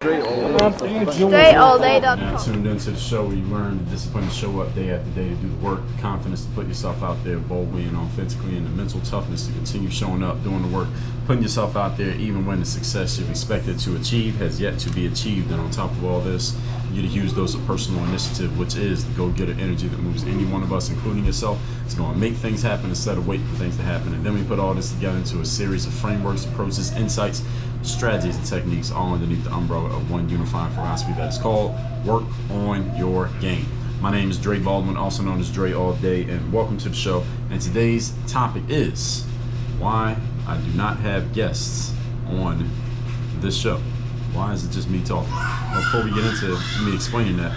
StrayAllDay.com. Tuned into the show where you learn the discipline to show up day after day to do the work, the confidence to put yourself out there boldly and authentically, and the mental toughness to continue showing up, doing the work, putting yourself out there even when the success you've expected to achieve has yet to be achieved. And on top of all this, you get a huge dose of personal initiative, which is the go-getter energy that moves any one of us, including yourself. It's going to make things happen instead of waiting for things to happen. And then we put all this together into a series of frameworks, approaches, insights, strategies, and techniques, all underneath the umbrella of one unifying philosophy that is called Work on Your Game. My name is Baldwin, also known as Dre All Day, and welcome to the show. And today's topic is why I do not have guests on this show. Why is it just me talking? Before we get into me explaining that,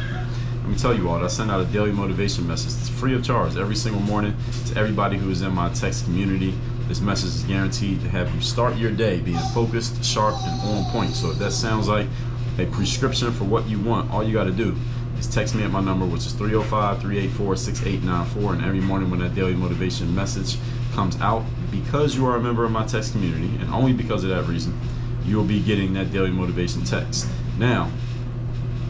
let me tell you all that I send out a daily motivation message. It's free of charge every single morning to everybody who is in my text community. This message is guaranteed to have you start your day being focused, sharp, and on point. So if that sounds like a prescription for what you want, all you got to do is text me at my number, which is 305-384-6894. And every morning when that daily motivation message comes out, because you are a member of my text community, and only because of that reason, you'll be getting that daily motivation text. Now,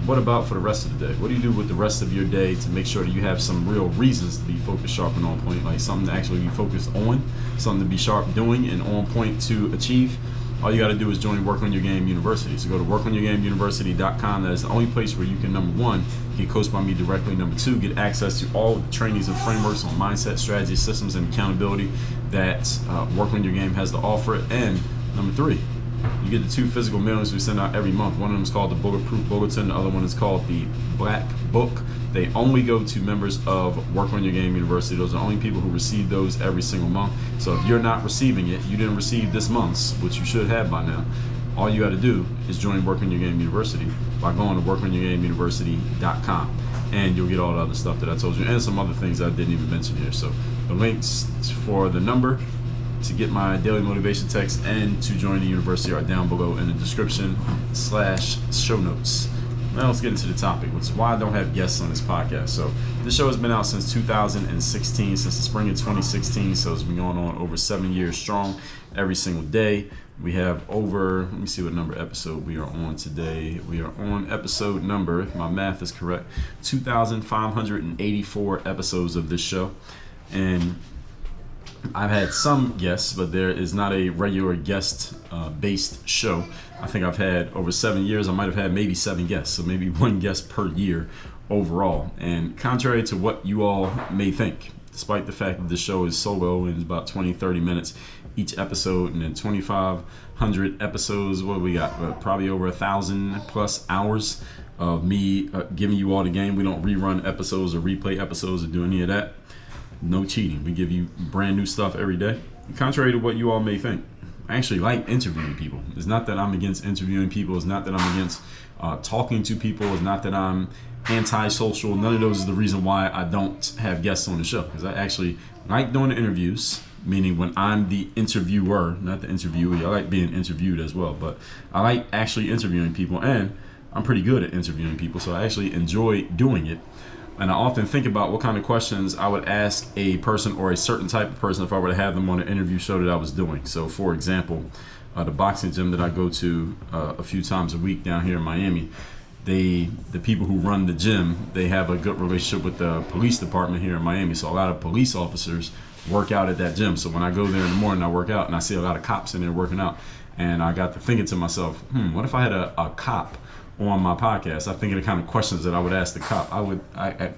what about for the rest of the day? What do you do with the rest of your day to make sure that you have some real reasons to be focused, sharp, and on point? Like something to actually be focused on, something to be sharp doing and on point to achieve? All you got to do is join Work on Your Game University. So go to workonyourgameuniversity.com. That is the only place where you can, number one, get coached by me directly. Number two, get access to all the trainings and frameworks on mindset, strategy, systems, and accountability that Work on Your Game has to offer. And number three, you get the 2 physical mailings we send out every month. One of them is called the Bulletproof Bulletin. The other one is called the Black Book. They only go to members of Work on Your Game University. Those are the only people who receive those every single month. So if you're not receiving it, you didn't receive this month's, which you should have by now, all you got to do is join Work on Your Game University by going to workonyourgameuniversity.com. And you'll get all the other stuff that I told you and some other things I didn't even mention here. So the links for the number to get my daily motivation text and to join the university are down below in the description/show notes. Now let's get into the topic, which is why I don't have guests on this podcast. So this show has been out since 2016, since the spring of 2016. So it's been going on over 7 years strong every single day. We have over, let me see what number episode we are on today. We are on episode number, if my math is correct, 2,584 episodes of this show. And I've had some guests, but there is not a regular guest-based show. I think I've had over 7 years, I might have had maybe 7 guests, so maybe 1 guest per year overall. And contrary to what you all may think, despite the fact that the show is solo and it's about 20-30 minutes each episode, and then 2,500 episodes, what we got? Probably over 1,000 plus hours of me giving you all the game. We don't rerun episodes or replay episodes or do any of that. No cheating. We give you brand new stuff every day. Contrary to what you all may think, I actually like interviewing people. It's not that I'm against interviewing people. It's not that I'm against talking to people. It's not that I'm anti-social. None of those is the reason why I don't have guests on the show. Because I actually like doing the interviews, meaning when I'm the interviewer, not the interviewee. I like being interviewed as well. But I like actually interviewing people, and I'm pretty good at interviewing people, so I actually enjoy doing it. And I often think about what kind of questions I would ask a person or a certain type of person if I were to have them on an interview show that I was doing. So, for example, the boxing gym that I go to a few times a week down here in Miami, the people who run the gym, they have a good relationship with the police department here in Miami. So a lot of police officers work out at that gym. So when I go there in the morning, I work out, and I see a lot of cops in there working out. And I got to thinking to myself, what if I had a cop on my podcast? I think of the kind of questions that I would ask the cop. I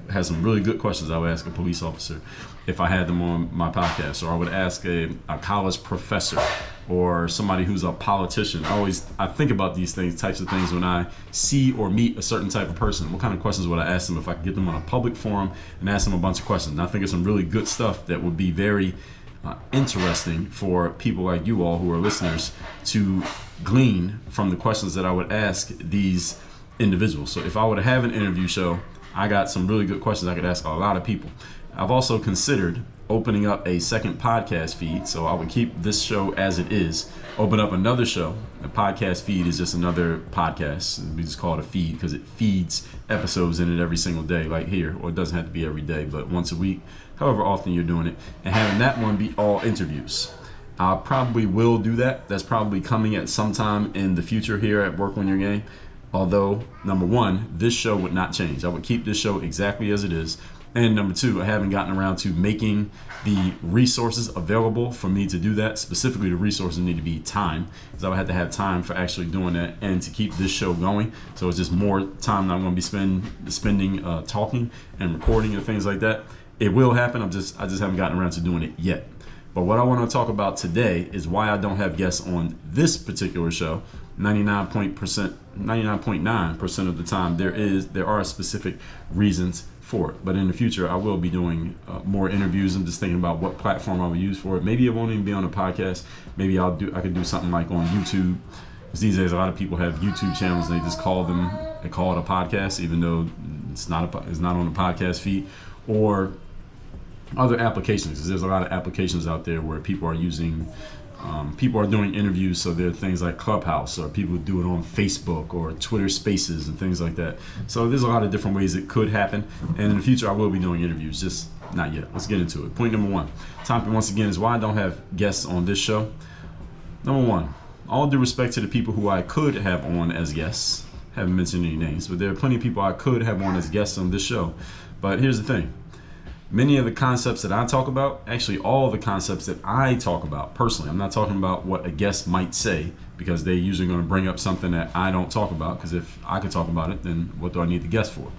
had some really good questions I would ask a police officer if I had them on my podcast, or I would ask a college professor or somebody who's a politician. I think about these types of things when I see or meet a certain type of person. What kind of questions would I ask them if I could get them on a public forum and ask them a bunch of questions? And I think it's some really good stuff that would be very interesting for people like you all who are listeners to glean from the questions that I would ask these individuals. So if I were to have an interview show, I got some really good questions I could ask a lot of people. I've also considered opening up a second podcast feed, so I would keep this show as it is, open up another show. The podcast feed is just another podcast. We just call it a feed because it feeds episodes in it every single day, like here, or it doesn't have to be every day, but once a week, however often you're doing it, and having that one be all interviews. I probably will do that. That's probably coming at some time in the future here at Work on Your Game. Although, number one, this show would not change. I would keep this show exactly as it is. And number two, I haven't gotten around to making the resources available for me to do that. Specifically, the resources need to be time, because I would have to have time for actually doing that and to keep this show going. So it's just more time that I'm going to be spending talking and recording and things like that. It will happen. I just haven't gotten around to doing it yet. But what I want to talk about today is why I don't have guests on this particular show. 99.9% of the time, there are specific reasons for it. But in the future, I will be doing more interviews. I'm just thinking about what platform I would use for it. Maybe it won't even be on a podcast. Maybe I could do something like on YouTube. Because these days, a lot of people have YouTube channels and they just call it a podcast, even though it's not on a podcast feed. Or other applications, because there's a lot of applications out there where people are using, people are doing interviews. So there are things like Clubhouse, or people do it on Facebook or Twitter Spaces and things like that. So there's a lot of different ways it could happen. And in the future, I will be doing interviews, just not yet. Let's get into it. Point number one. Topic once again is why I don't have guests on this show. Number one, all due respect to the people who I could have on as guests. Haven't mentioned any names, but there are plenty of people I could have on as guests on this show. But here's the thing. Many of the concepts that I talk about, actually all the concepts that I talk about personally, I'm not talking about what a guest might say, because they're usually going to bring up something that I don't talk about, because if I could talk about it, then what do I need the guest for?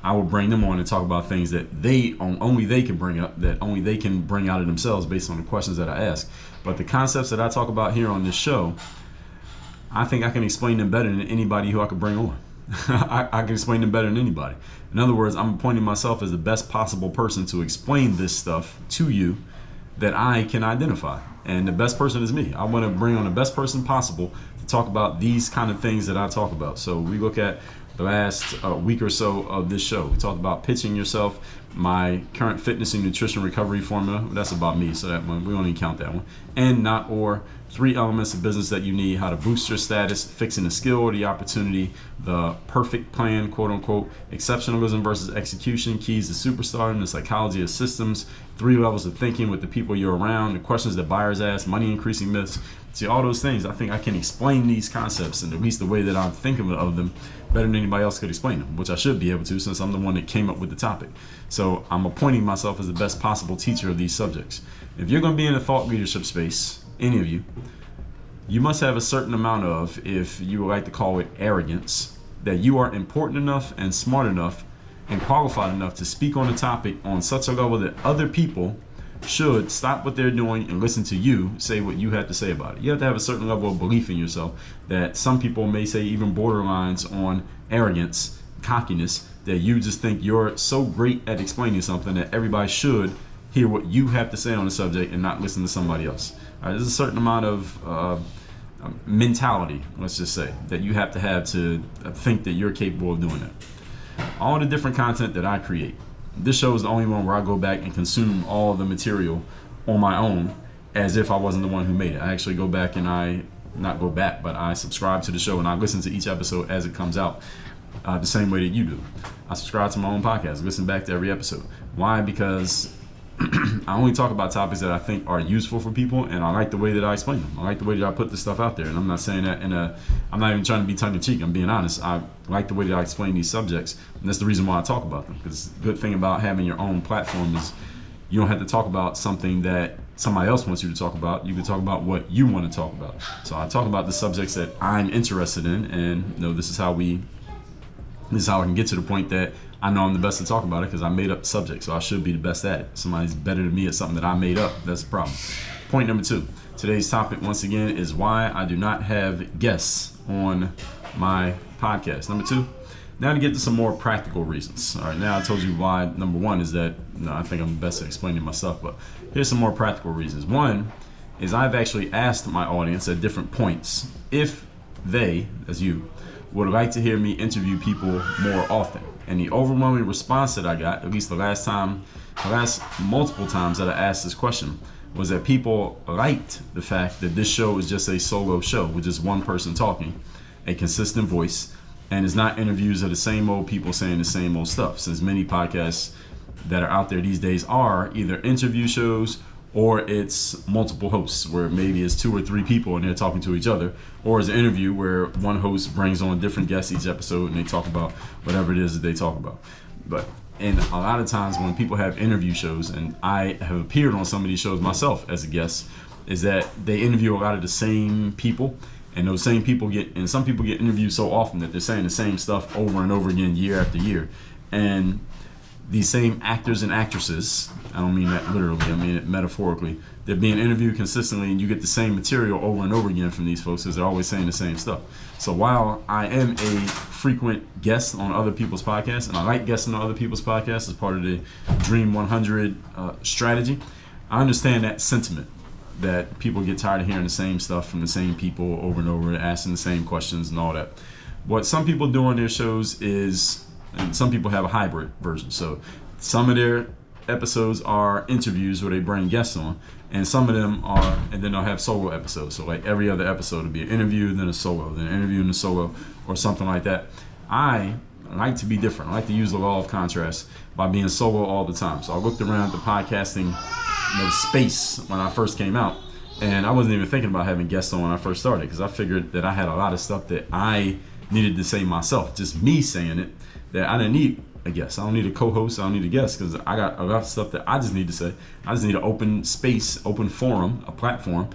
I will bring them on and talk about things that only they can bring up, that only they can bring out of themselves based on the questions that I ask. But the concepts that I talk about here on this show, I think I can explain them better than anybody who I could bring on. I can explain them better than anybody. In other words, I'm appointing myself as the best possible person to explain this stuff to you that I can identify. And the best person is me. I want to bring on the best person possible to talk about these kind of things that I talk about. So we look at the last week or so of this show. We talked about pitching yourself, my current fitness and nutrition recovery formula. That's about me, so that one we don't even count that one. And not or 3 elements of business that you need: how to boost your status, fixing the skill or the opportunity, the perfect plan, quote unquote, exceptionalism versus execution, keys to superstardom, the psychology of systems, 3 levels of thinking with the people you're around, the questions that buyers ask, money increasing myths. See, all those things, I think I can explain these concepts, and at least the way that I'm thinking of them, better than anybody else could explain them, which I should be able to, since I'm the one that came up with the topic. So I'm appointing myself as the best possible teacher of these subjects. If you're going to be in a thought leadership space, any of you, you must have a certain amount of, if you would like to call it arrogance, that you are important enough and smart enough and qualified enough to speak on a topic on such a level that other people should stop what they're doing and listen to you say what you have to say about it. You have to have a certain level of belief in yourself that some people may say even borderlines on arrogance, cockiness, that you just think you're so great at explaining something that everybody should hear what you have to say on the subject and not listen to somebody else. All right, there's a certain amount of mentality, let's just say, that you have to think that you're capable of doing that. All the different content that I create, this show is the only one where I go back and consume all the material on my own as if I wasn't the one who made it. I actually go back and I subscribe to the show and I listen to each episode as it comes out, the same way that you do. I subscribe to my own podcast, listen back to every episode. Why? Because I only talk about topics that I think are useful for people, and I like the way that I explain them. I like the way that I put this stuff out there, and I'm not saying that I'm not even trying to be tongue-in-cheek. I'm being honest. I like the way that I explain these subjects, and that's the reason why I talk about them. Because the good thing about having your own platform is you don't have to talk about something that somebody else wants you to talk about. You can talk about what you want to talk about. So I talk about the subjects that I'm interested in, and this is how I can get to the point that I know I'm the best to talk about it, because I made up the subject, so I should be the best at it. Somebody's better than me at something that I made up. That's the problem. Point number 2. Today's topic, once again, is why I do not have guests on my podcast. Number 2, now to get to some more practical reasons. All right, now I told you why. Number 1 is that I think I'm best at explaining myself, but here's some more practical reasons. 1 is I've actually asked my audience at different points if they, as you, would like to hear me interview people more often. And the overwhelming response that I got, at least the last multiple times that I asked this question, was that people liked the fact that this show is just a solo show with just one person talking, a consistent voice, and it's not interviews of the same old people saying the same old stuff, since many podcasts that are out there these days are either interview shows or it's multiple hosts where maybe it's 2 or 3 people and they're talking to each other, or it's an interview where one host brings on different guests each episode and they talk about whatever it is that they talk about. And a lot of times when people have interview shows, and I have appeared on some of these shows myself as a guest, is that they interview a lot of the same people, and those same people some people get interviewed so often that they're saying the same stuff over and over again year after year. And these same actors and actresses, I don't mean that literally, I mean it metaphorically, they're being interviewed consistently, and you get the same material over and over again from these folks because they're always saying the same stuff. So while I am a frequent guest on other people's podcasts, and I like guesting on other people's podcasts as part of the Dream 100 strategy, I understand that sentiment that people get tired of hearing the same stuff from the same people over and over, asking the same questions and all that. What some people do on their shows is, and some people have a hybrid version. So some of their episodes are interviews where they bring guests on, and some of them are, and then they'll have solo episodes. So like every other episode will be an interview, then a solo, then an interview and a solo, or something like that. I like to be different. I like to use the law of contrast by being solo all the time. So I looked around the podcasting space when I first came out, and I wasn't even thinking about having guests on when I first started, because I figured that I had a lot of stuff that I needed to say myself, just me saying it, that I didn't need a guest. I don't need a co-host. I don't need a guest, because I got a lot of stuff that I just need to say. I just need an open space, open forum, a platform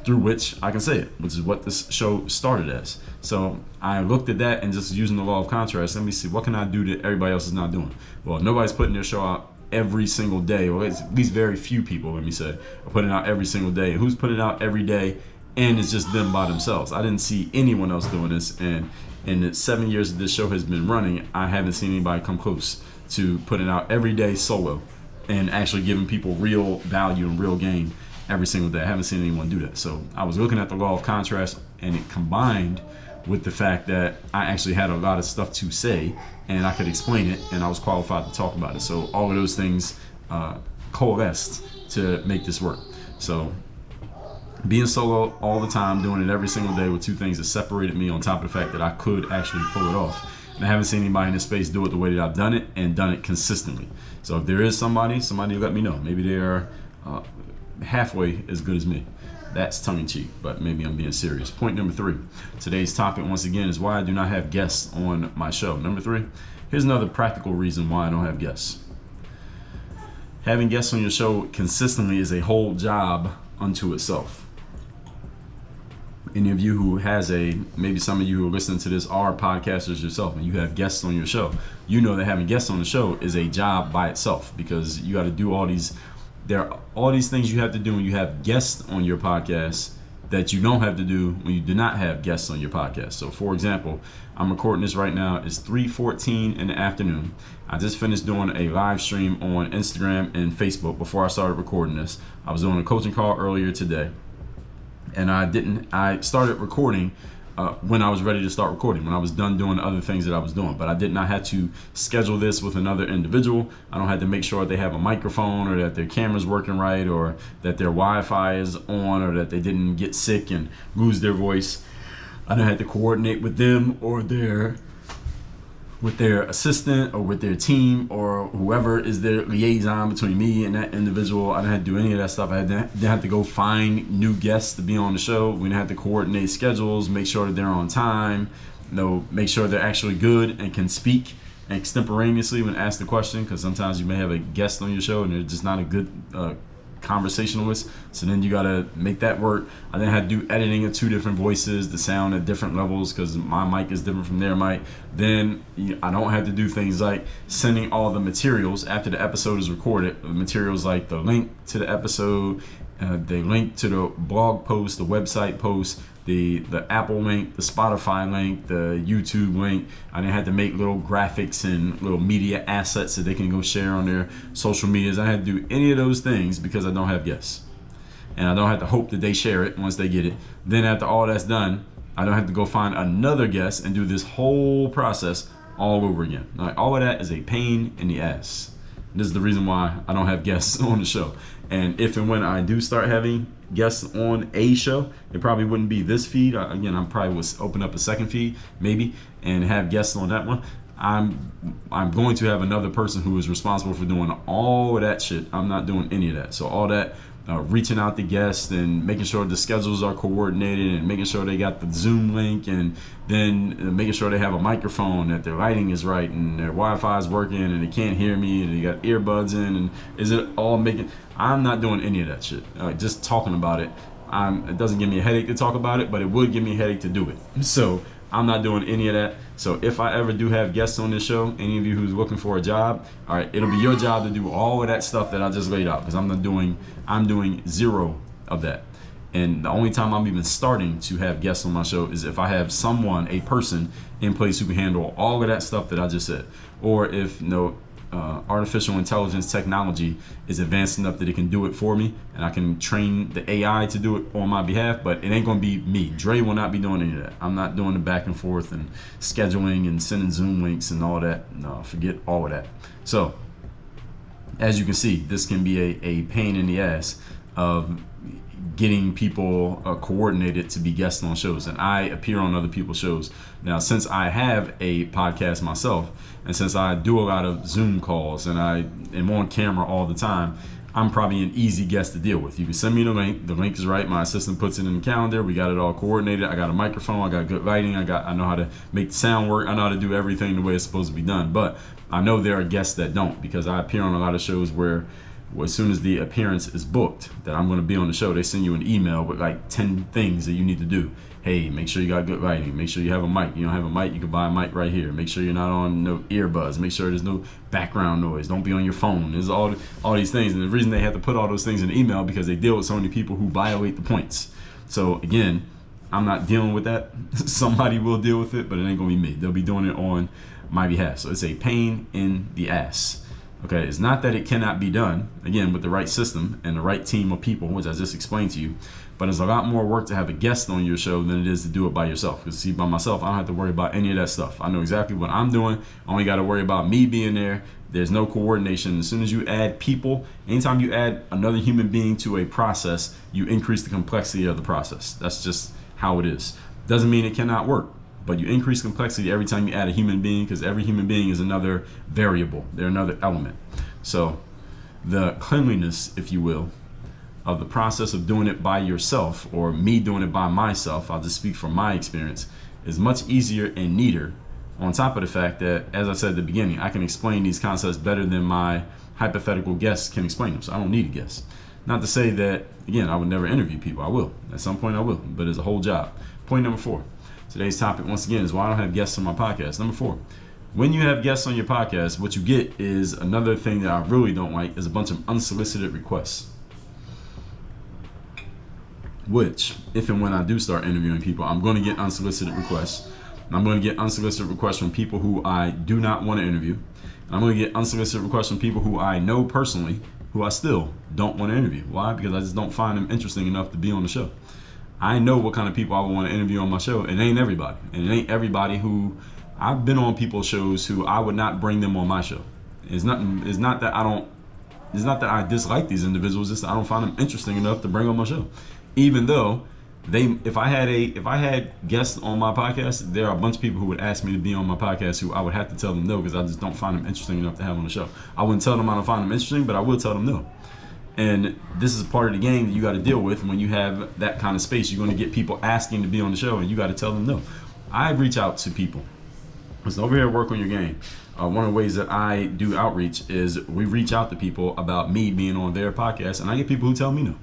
through which I can say it, which is what this show started as. So I looked at that and just using the law of contrast, let me see, what can I do that everybody else is not doing? Well, nobody's putting their show out every single day, or at least very few people, let me say, are putting it out every single day. And who's putting it out every day and it's just them by themselves? I didn't see anyone else doing this, and in the 7 years that this show has been running, I haven't seen anybody come close to putting out every day solo and actually giving people real value and real gain every single day. I haven't seen anyone do that. So I was looking at the law of contrast, and it combined with the fact that I actually had a lot of stuff to say and I could explain it, and I was qualified to talk about it. So all of those things coalesced to make this work. So being solo all the time, doing it every single day, were 2 things that separated me, on top of the fact that I could actually pull it off. And I haven't seen anybody in this space do it the way that I've done it, and done it consistently. So if there is somebody let me know. Maybe they're halfway as good as me. That's tongue-in-cheek, but maybe I'm being serious. Point number 3. Today's topic, once again, is why I do not have guests on my show. Number 3, here's another practical reason why I don't have guests. Having guests on your show consistently is a whole job unto itself. Any of you who maybe some of you who are listening to this are podcasters yourself, and you have guests on your show, you know that having guests on the show is a job by itself, because you got to do there are all these things you have to do when you have guests on your podcast that you don't have to do when you do not have guests on your podcast. So for example, I'm recording this right now. It's 3:14 in the afternoon. I just finished doing a live stream on Instagram and Facebook before I started recording this. I was doing a coaching call earlier today, and I started recording when I was ready to start recording, when I was done doing other things that I was doing. But I did not have to schedule this with another individual. I don't have to make sure they have a microphone, or that their camera's working right, or that their Wi-Fi is on, or that they didn't get sick and lose their voice. I don't have to coordinate with them or with their assistant or with their team or whoever is their liaison between me and that individual. I didn't have to do any of that stuff. I didn't have to go find new guests to be on the show. We didn't have to coordinate schedules, make sure that they're on time, make sure they're actually good and can speak extemporaneously when asked the question, because sometimes you may have a guest on your show and they're just not a good conversationalist, so then you gotta make that work. I then had to do editing of 2 different voices, the sound at different levels, because my mic is different from their mic. Then I don't have to do things like sending all the materials after the episode is recorded, the materials like the link to the episode, the link to the blog post, the website post, the Apple link, the Spotify link, the YouTube link. I then had to make little graphics and little media assets that they can go share on their social medias. I had to do any of those things because I don't have guests. And I don't have to hope that they share it once they get it. Then after all that's done, I don't have to go find another guest and do this whole process all over again. Like, all of that is a pain in the ass. This is the reason why I don't have guests on the show. And if and when I do start having guests on a show, it probably wouldn't be this feed. Again, I probably would open up a second feed maybe and have guests on that one. I'm going to have another person who is responsible for doing all of that shit. I'm not doing any of that. So all that reaching out to guests and making sure the schedules are coordinated and making sure they got the Zoom link, and then making sure they have a microphone, that their lighting is right and their Wi-Fi is working and they can't hear me and they got earbuds in, and is it all making... I'm not doing any of that shit. Just talking about it, it doesn't give me a headache to talk about it, but it would give me a headache to do it. So I'm not doing any of that. So if I ever do have guests on this show, any of you who's looking for a job, all right, it'll be your job to do all of that stuff that I just laid out, because I'm doing zero of that. And the only time I'm even starting to have guests on my show is if I have someone, a person in place who can handle all of that stuff that I just said, or if artificial intelligence technology is advanced enough that it can do it for me, and I can train the AI to do it on my behalf. But it ain't gonna be me. Dre will not be doing any of that. I'm not doing the back and forth and scheduling and sending Zoom links and all that. No, forget all of that. So as you can see, this can be a pain in the ass of getting people coordinated to be guests on shows, and I appear on other people's shows. Now, since I have a podcast myself, and since I do a lot of Zoom calls and I am on camera all the time, I'm probably an easy guest to deal with. You can send me the link. The link is right. My assistant puts it in the calendar. We got it all coordinated. I got a microphone. I got good lighting. I know how to make the sound work. I know how to do everything the way it's supposed to be done. But I know there are guests that don't, because I appear on a lot of shows where as soon as the appearance is booked that I'm going to be on the show, they send you an email with like 10 things that you need to do. Hey, make sure you got good lighting. Make sure you have a mic. You don't have a mic, you can buy a mic right here. Make sure you're not on no earbuds. Make sure there's no background noise. Don't be on your phone. There's all these things. And the reason they have to put all those things in the email, because they deal with so many people who violate the points. So again, I'm not dealing with that. Somebody will deal with it, but it ain't going to be me. They'll be doing it on my behalf. So it's a pain in the ass. Okay, it's not that it cannot be done, again, with the right system and the right team of people, which I just explained to you, but it's a lot more work to have a guest on your show than it is to do it by yourself. Because see, by myself, I don't have to worry about any of that stuff. I know exactly what I'm doing. I only got to worry about me being there. There's no coordination. As soon as you add people, anytime you add another human being to a process, you increase the complexity of the process. That's just how it is. Doesn't mean it cannot work, but you increase complexity every time you add a human being, because every human being is another variable. They're another element. So the cleanliness, if you will, of the process of doing it by yourself, or me doing it by myself, I'll just speak from my experience, is much easier and neater, on top of the fact that, as I said at the beginning, I can explain these concepts better than my hypothetical guests can explain them. So I don't need a guest. Not to say that, again, I would never interview people. I will. At some point I will, but it's a whole job. Point number 4. Today's topic, once again, is why I don't have guests on my podcast. Number 4, when you have guests on your podcast, what you get is another thing that I really don't like, is a bunch of unsolicited requests. Which, if and when I do start interviewing people, I'm going to get unsolicited requests. And I'm going to get unsolicited requests from people who I do not want to interview. And I'm going to get unsolicited requests from people who I know personally, who I still don't want to interview. Why? Because I just don't find them interesting enough to be on the show. I know what kind of people I would want to interview on my show. It ain't everybody. And it ain't everybody who... I've been on people's shows who I would not bring them on my show. It's not that I dislike these individuals, it's that I don't find them interesting enough to bring on my show. Even though if I had guests on my podcast, there are a bunch of people who would ask me to be on my podcast who I would have to tell them no, because I just don't find them interesting enough to have on the show. I wouldn't tell them I don't find them interesting, but I will tell them no. And this is part of the game that you got to deal with when you have that kind of space. You're going to get people asking to be on the show, and you got to tell them no. I reach out to people. Listen, over here, work on your game. One of the ways that I do outreach is we reach out to people about me being on their podcast, and I get people who tell me no.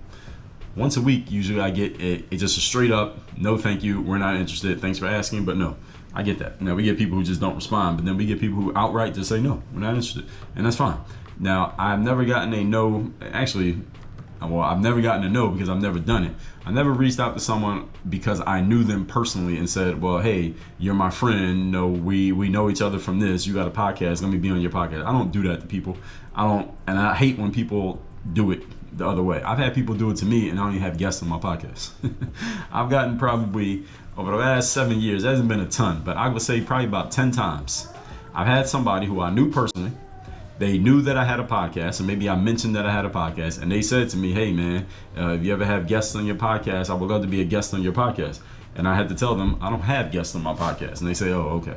Once a week, usually I get it just a straight up, no thank you, we're not interested, thanks for asking, but no. I get that. Now, we get people who just don't respond, but then we get people who outright just say no, we're not interested, and that's fine. Now, I've never gotten a no, I've never gotten a no because I've never done it. I never reached out to someone because I knew them personally and said, well, hey, you're my friend, no, we know each other from this, you got a podcast, let me be on your podcast. I don't do that to people. And I hate when people do it the other way. I've had people do it to me, and I don't even have guests on my podcast. I've gotten probably, over the last 7 years, it hasn't been a ton, but I would say probably about 10 times, I've had somebody who I knew personally. They knew that I had a podcast, and maybe I mentioned that I had a podcast, and they said to me, hey man, if you ever have guests on your podcast, I would love to be a guest on your podcast. And I had to tell them, I don't have guests on my podcast. And they say, oh, okay.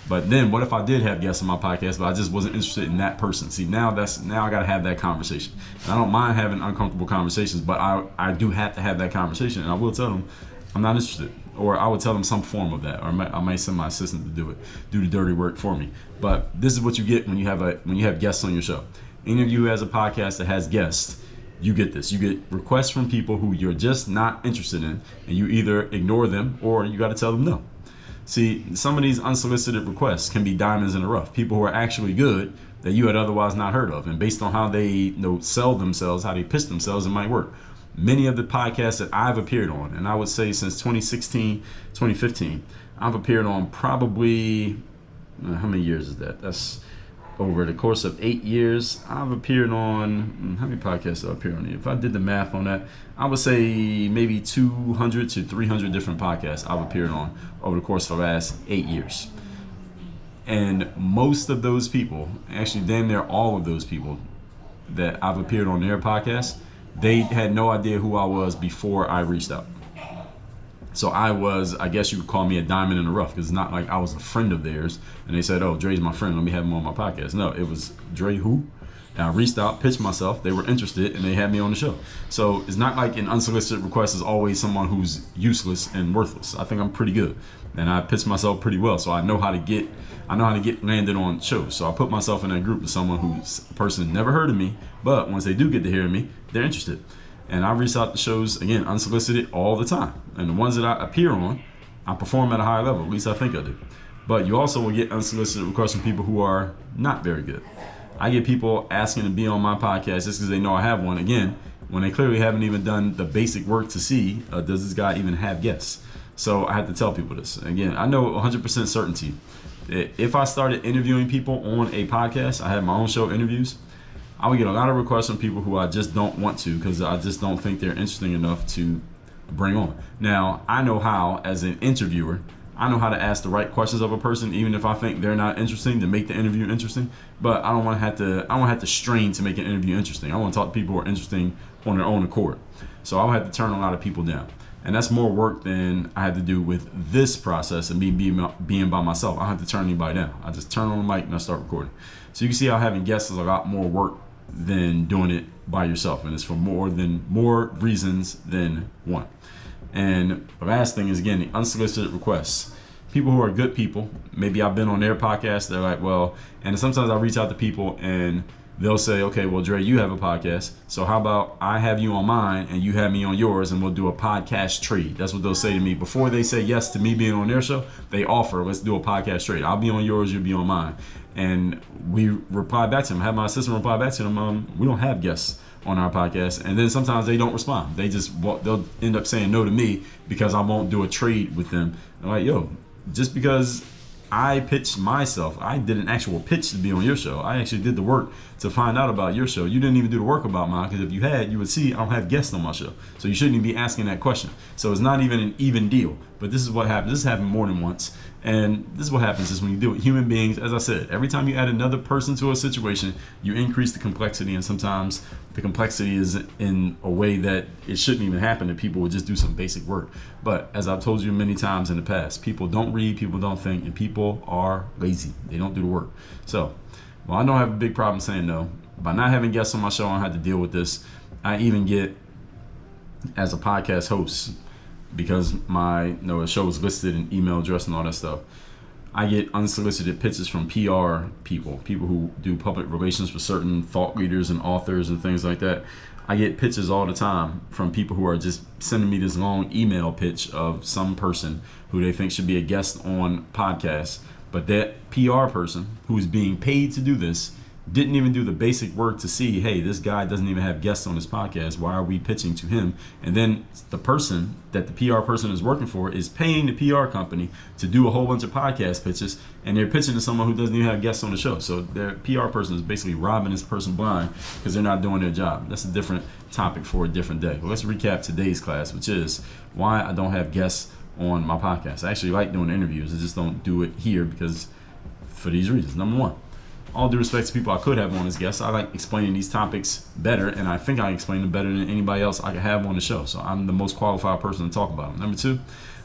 But then what if I did have guests on my podcast, but I just wasn't interested in that person? See, now I got to have that conversation. And I don't mind having uncomfortable conversations, but I do have to have that conversation, and I will tell them I'm not interested, or I would tell them some form of that, or I might send my assistant to do the dirty work for me. But this is what you get when you have guests on your show. Any of you who has a podcast that has guests, you get this. You get requests from people who you're just not interested in, and you either ignore them or you got to tell them no. See, some of these unsolicited requests can be diamonds in the rough. People who are actually good that you had otherwise not heard of. And based on how they sell themselves, how they pitch themselves, it might work. Many of the podcasts that I've appeared on, and I would say since 2016, 2015, I've appeared on probably, how many years is that? That's over the course of 8 years. I've appeared on, how many podcasts have I appeared on? If I did the math on that, I would say maybe 200 to 300 different podcasts I've appeared on over the course of the last 8 years. And most of those people, actually damn near all of those people that I've appeared on their podcasts, they had no idea who I was before I reached out. So I guess you could call me a diamond in the rough, because it's not like I was a friend of theirs and they said, oh, Dre's my friend, let me have him on my podcast. No, it was Dre who? And I reached out, pitched myself, they were interested, and they had me on the show. So it's not like an unsolicited request is always someone who's useless and worthless. I think I'm pretty good, and I pitched myself pretty well, so I know how to get landed on shows. So I put myself in that group with someone who's a person never heard of me, but once they do get to hear me, they're interested. And I reach out to shows, again, unsolicited all the time. And the ones that I appear on, I perform at a high level, at least I think I do. But you also will get unsolicited requests from people who are not very good. I get people asking to be on my podcast just because they know I have one, again, when they clearly haven't even done the basic work to see, does this guy even have guests? So I have to tell people this. Again, I know 100% certainty. If I started interviewing people on a podcast, I had my own show interviews, I would get a lot of requests from people who I just don't want to, because I just don't think they're interesting enough to bring on. Now, I know how, as an interviewer, I know how to ask the right questions of a person, even if I think they're not interesting, to make the interview interesting. But I don't want to have to strain to make an interview interesting. I want to talk to people who are interesting on their own accord. So I'll have to turn a lot of people down. And that's more work than I had to do with this process and me being by myself. I don't have to turn anybody down. I just turn on the mic and I start recording. So you can see how having guests is a lot more work than doing it by yourself, and it's for more reasons than one. And the last thing is, again, the unsolicited requests. People who are good people, maybe I've been on their podcast, they're like, well, and sometimes I reach out to people and they'll say, okay, well, Dre, you have a podcast, so how about I have you on mine and you have me on yours, and we'll do a podcast trade. That's what they'll say to me. Before they say yes to me being on their show, they offer, let's do a podcast trade. I'll be on yours, you'll be on mine. And we reply back to them. I have my assistant reply back to them, we don't have guests on our podcast. And then sometimes they don't respond. They'll end up saying no to me because I won't do a trade with them. I'm like, yo, just because I pitched myself, I did an actual pitch to be on your show. I actually did the work to find out about your show. You didn't even do the work about mine, because if you had, you would see I don't have guests on my show. So you shouldn't even be asking that question. So it's not even an even deal. But this is what happens. This happened more than once. And this is what happens is when you deal with human beings, as I said, every time you add another person to a situation, you increase the complexity. And sometimes the complexity is in a way that it shouldn't even happen, and people would just do some basic work. But as I've told you many times in the past, people don't read, people don't think, and people are lazy. They don't do the work. So, well, I don't have a big problem saying no. By not having guests on my show, I don't have to deal with this. I even get, as a podcast host, because my show is listed and email address and all that stuff, I get unsolicited pitches from PR people who do public relations for certain thought leaders and authors and things like that. I get pitches all the time from people who are just sending me this long email pitch of some person who they think should be a guest on podcasts, but that PR person who is being paid to do this didn't even do the basic work to see, hey, this guy doesn't even have guests on his podcast. Why are we pitching to him? And then the person that the PR person is working for is paying the PR company to do a whole bunch of podcast pitches, and they're pitching to someone who doesn't even have guests on the show. So their PR person is basically robbing this person blind because they're not doing their job. That's a different topic for a different day. Well, let's recap today's class, which is why I don't have guests on my podcast. I actually like doing interviews. I just don't do it here because for these reasons. Number one, all due respect to people I could have on as guests, I like explaining these topics better, and I think I explain them better than anybody else I could have on the show. So I'm the most qualified person to talk about them. Number two,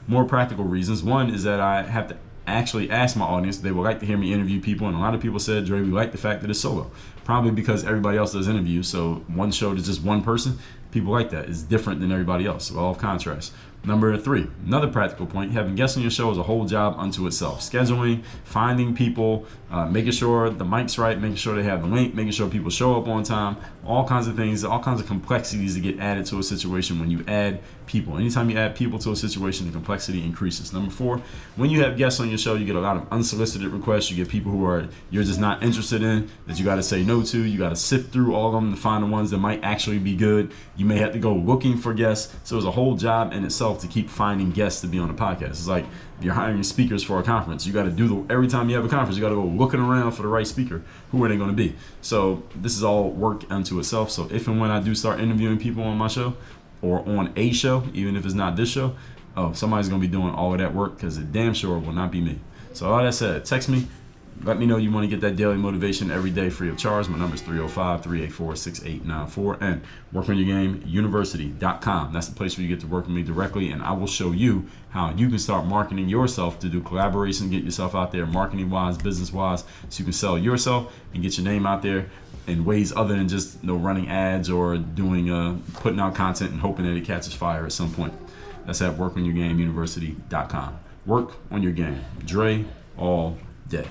more practical reasons. One is that I have to actually asked my audience if they would like to hear me interview people, and a lot of people said, Dre, we like the fact that it's solo. Probably because everybody else does interviews, so one show to just one person, people like that. It's different than everybody else, law of contrast. Number 3, another practical point, having guests on your show is a whole job unto itself. Scheduling, finding people, making sure the mic's right, making sure they have the link, making sure people show up on time, all kinds of things, all kinds of complexities that get added to a situation when you add people. Anytime you add people to a situation, the complexity increases. Number 4, when you have guests on your show, you get a lot of unsolicited requests. You get people who you're just not interested in, that you got to say no to. You got to sift through all of them to find the ones that might actually be good. You may have to go looking for guests. So it's a whole job in itself to keep finding guests to be on the podcast. It's like if you're hiring speakers for a conference. You got to do every time you have a conference, you got to go looking around for the right speaker. Who are they going to be? So this is all work unto itself. So if and when I do start interviewing people on my show or on a show, even if it's not this show, somebody's going to be doing all of that work, because it damn sure will not be me. So all that said, text me. Let me know you want to get that daily motivation every day free of charge. My number is 305-384-6894. And Work on Your Game University.com. That's the place where you get to work with me directly, and I will show you how you can start marketing yourself to do collaboration, get yourself out there marketing-wise, business-wise, so you can sell yourself and get your name out there in ways other than just running ads or doing putting out content and hoping that it catches fire at some point. That's at WorkOnYourGameUniversity.com. Work on your game. Dre all day.